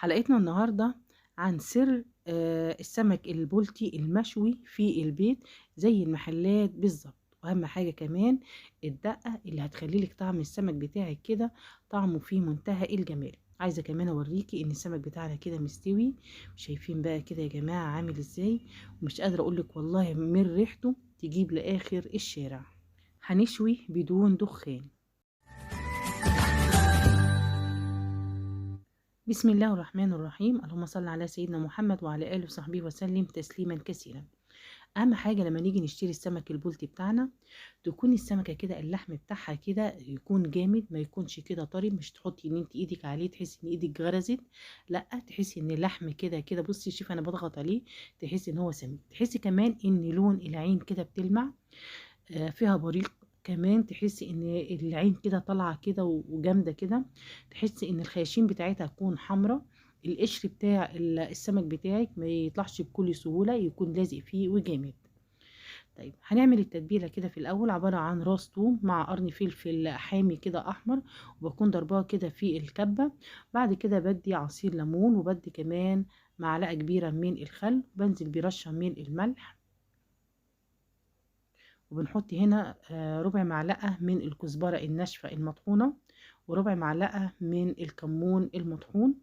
حلقتنا النهاردة عن سر السمك البلطي المشوي في البيت زي المحلات بالظبط. واهم حاجة كمان الدقة اللي هتخلي لك طعم السمك بتاعك كده طعمه فيه منتهى الجمال. عايزة كمان اوريكي ان السمك بتاعنا كده مستوي، شايفين بقى كده يا جماعة عامل ازاي، ومش قادرة اقولك والله من ريحته تجيب لاخر الشارع. هنشوي بدون دخان. بسم الله الرحمن الرحيم. اللهم صل على سيدنا محمد وعلى آله وصحبه وسلم تسليما كثيرا. أهم حاجة لما نيجي نشتري السمك البلطي بتاعنا تكون السمكة كده اللحم بتاعها كده يكون جامد، ما يكونش كده طري، مش تحطي ان انت ايدك عليه تحسي ان ايدك غرزت، لا تحسي ان اللحم كده كده، بصي شوفي انا بضغط عليه تحسي ان هو سميك، تحسي كمان ان لون العين كده بتلمع فيها بريق، كمان تحسي ان العين كده طالعه كده وجامده كده، تحسي ان الخياشيم بتاعتها تكون حمراء، القشر بتاع السمك بتاعك ما يطلعش بكل سهوله، يكون لازق فيه وجامد. طيب هنعمل التتبيله كده في الاول، عباره عن راس توم مع قرن فلفل حامي كده احمر، وبكون ضرباه كده في الكبه. بعد كده بدي عصير ليمون، وبدي كمان معلقه كبيره من الخل، بنزل برشه من الملح، وبنحط هنا ربع معلقة من الكزبرة الناشفة المطحونة، وربع معلقة من الكمون المطحون،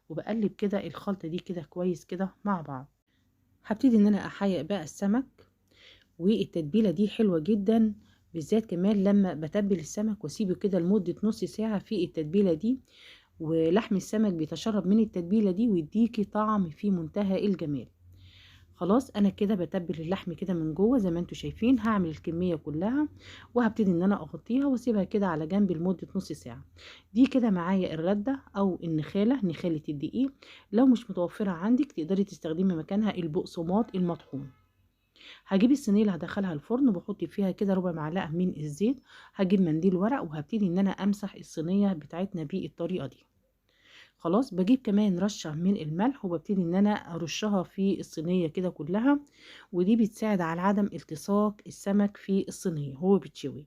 وبقلب كده الخلطة دي كده كويس كده مع بعض. هبتدي ان انا احيق بقى السمك، والتتبيلة دي حلوة جدا، بالذات كمان لما بتبل السمك واسيبه كده لمدة نص ساعة في التتبيلة دي، ولحم السمك بيتشرب من التتبيلة دي ويديكي طعم في منتهى الجمال. خلاص انا كده بتبل اللحم كده من جوه زي ما انتم شايفين، هعمل الكميه كلها وهبتدي ان انا اغطيها واسيبها كده على جنب لمده نص ساعه. دي كده معايا الرده او النخاله، نخاله الدقيق، لو مش متوفره عندك تقدري تستخدمي مكانها البقسماط المطحون. هجيب الصينيه اللي هدخلها الفرن وبحط فيها كده ربع معلقه من الزيت، هجيب منديل ورق وهبتدي ان انا امسح الصينيه بتاعتنا بالطريقه دي. خلاص بجيب كمان رشة من الملح وببتدي ان انا ارشها في الصينية كده كلها، ودي بتساعد على عدم التصاق السمك في الصينية هو بتشوي.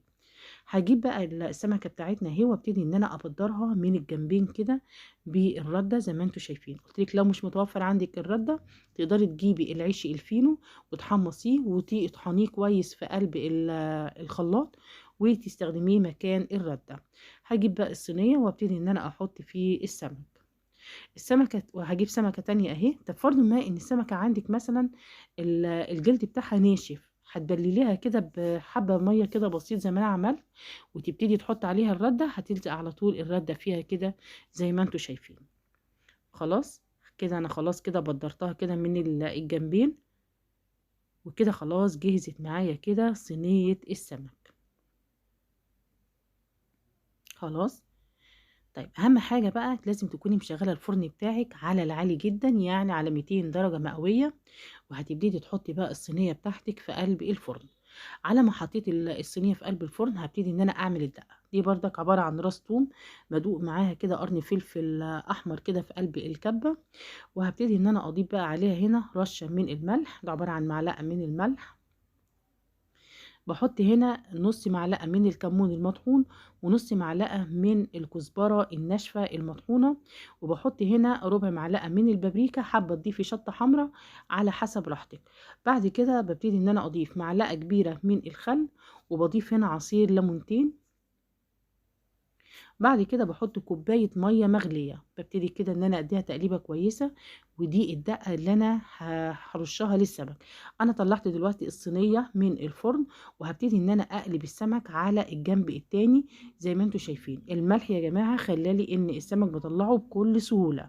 هجيب بقى السمكة بتاعتنا اهي وابتدي ان انا ابدرها من الجنبين كده بالردة زي ما انتم شايفين. قلت لك لو مش متوفر عندك الردة تقدري تجيبي العيش الفينو وتحمصيه وتطحنيه كويس في قلب الخلاط وتستخدميه مكان الردة. هجيب بقى الصينية وابتدي ان انا احط فيه السمكة، وهجيب سمكة تانية اهي. طب فرض ما ان السمكة عندك مثلا الجلد بتاعها ناشف، هتبلليها كده بحبة مية كده بسيط زي ما انا عملت، وتبتدي تحط عليها الردة، هتلزق على طول الردة فيها كده زي ما انتوا شايفين. خلاص كده انا خلاص كده بدرتها كده من الجنبين، وكده خلاص جهزت معايا كده صينية السمك. خلاص. طيب اهم حاجة بقى لازم تكوني مشغلة الفرن بتاعك على العالي جدا، يعني على 200 درجة مئوية، وهتبتدي تحطي بقى الصينية بتاعتك في قلب الفرن. على ما حطيت الصينية في قلب الفرن هبتدي ان انا اعمل الدقة دي، بردك عبارة عن راس توم مدوق معاها كده قرن فلفل احمر كده في قلب الكبة، وهبتدي ان انا اضيف بقى عليها هنا رشة من الملح، ده عبارة عن معلقة من الملح، بحط هنا نص معلقة من الكمون المطحون، ونص معلقة من الكزبرة الناشفة المطحونة، وبحط هنا ربع معلقة من البابريكا، حابة تضيفي شطة حمراء على حسب راحتك. بعد كده ببتدي ان انا اضيف معلقة كبيرة من الخل، وبضيف هنا عصير ليمونتين. بعد كده بحط كوباية مية مغلية، ببتدي كده ان انا اديها تقليبة كويسة، ودي الدقة اللي انا هرشها للسمك. انا طلعت دلوقتي الصينية من الفرن، وهبتدي ان انا اقلب السمك على الجنب التاني زي ما انتوا شايفين. الملح يا جماعة خلالي ان السمك بطلعه بكل سهولة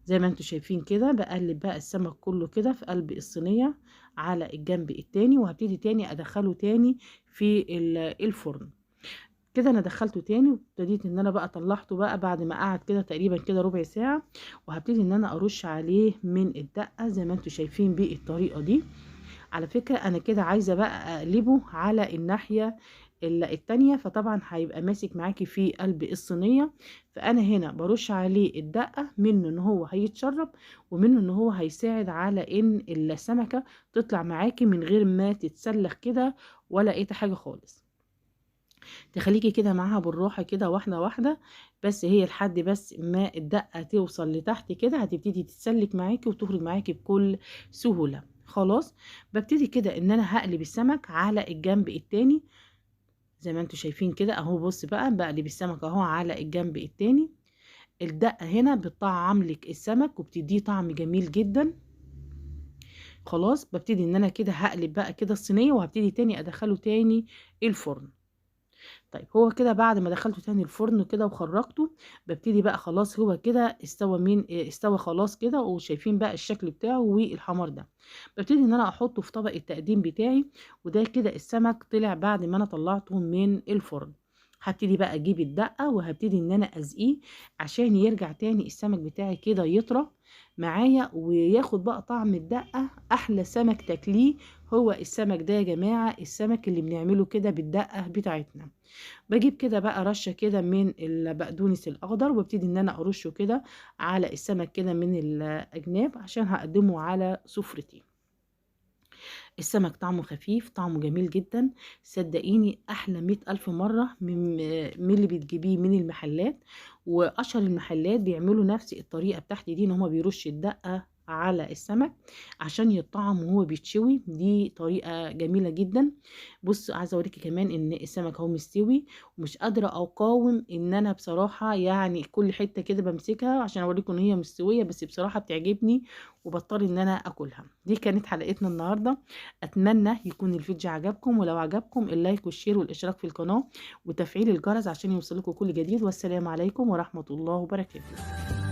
زي ما انتوا شايفين كده. بقلب بقى السمك كله كده في قلب الصينية على الجنب التاني، وهبتدي تاني ادخله تاني في الفرن. كده انا دخلته تاني، وابتديت ان انا بقى طلعته بقى بعد ما قعد كده تقريبا كده ربع ساعة، وهبتدي ان انا ارش عليه من الدقة زي ما انتوا شايفين بالطريقة دي. على فكرة انا كده عايزة بقى اقلبه على الناحية التانية، فطبعا هيبقى ماسك معاكي في قلب الصينية، فانا هنا برش عليه الدقة، منه ان هو هيتشرب، ومنه ان هو هيساعد على ان السمكة تطلع معاكي من غير ما تتسلخ كده ولا اي حاجة خالص. تخليكي كده معاها بالراحة كده واحدة واحدة، بس هي لحد بس ما الدقة توصل لتحت كده هتبتدي تتسلك معاكي وتخرج معاكي بكل سهولة. خلاص، ببتدي كده ان انا هقلب السمك على الجنب التاني زي ما انتم شايفين كده اهو. بص بقى، بقلب السمك اهو على الجنب التاني. الدقة هنا بتطعم لك السمك وبتديه طعم جميل جدا. خلاص، ببتدي ان انا كده هقلب بقى كده الصينية وهبتدي تاني ادخله تاني الفرن. طيب هو كده بعد ما دخلته تاني الفرن كده وخرجته، ببتدي بقى خلاص هو كده استوى. مين استوى خلاص كده، وشايفين بقى الشكل بتاعه والحمر ده. ببتدي ان انا احطه في طبق التقديم بتاعي. وده كده السمك طلع بعد ما انا طلعته من الفرن. هبتدي بقى اجيب الدقة وهبتدي ان انا ازقيه عشان يرجع تاني السمك بتاعي كده يطرى معايا وياخد بقى طعم الدقة. احلى سمك تاكليه هو السمك ده يا جماعة، السمك اللي بنعمله كده بالدقة بتاعتنا. باجيب كده بقى رشة كده من البقدونس الأخضر وابتدي إن أنا أرشه كده على السمك كده من الأجناب عشان هقدمه على سفرتي. السمك طعمه خفيف، طعمه جميل جدا. صدقيني أحلى 100,000 مرة من اللي بتجيبيه من المحلات. وأشهر المحلات بيعملوا نفس الطريقة بتاعتي دي، إن هما بيرش الدقة على السمك عشان يطعم وهو بيتشوي. دي طريقة جميلة جدا. بص، عايزة اوريكي كمان ان السمك اهو مستوي، ومش قادرة اقاوم ان انا بصراحة يعني كل حتة كده بمسكها عشان اوريكم ان هي مستوية، بس بصراحة بتعجبني وبضطر ان انا اكلها. دي كانت حلقتنا النهاردة. اتمنى يكون الفيديو عجبكم، ولو عجبكم اللايك والشير والاشتراك في القناة وتفعيل الجرس عشان يوصلكم كل جديد. والسلام عليكم ورحمة الله وبركاته.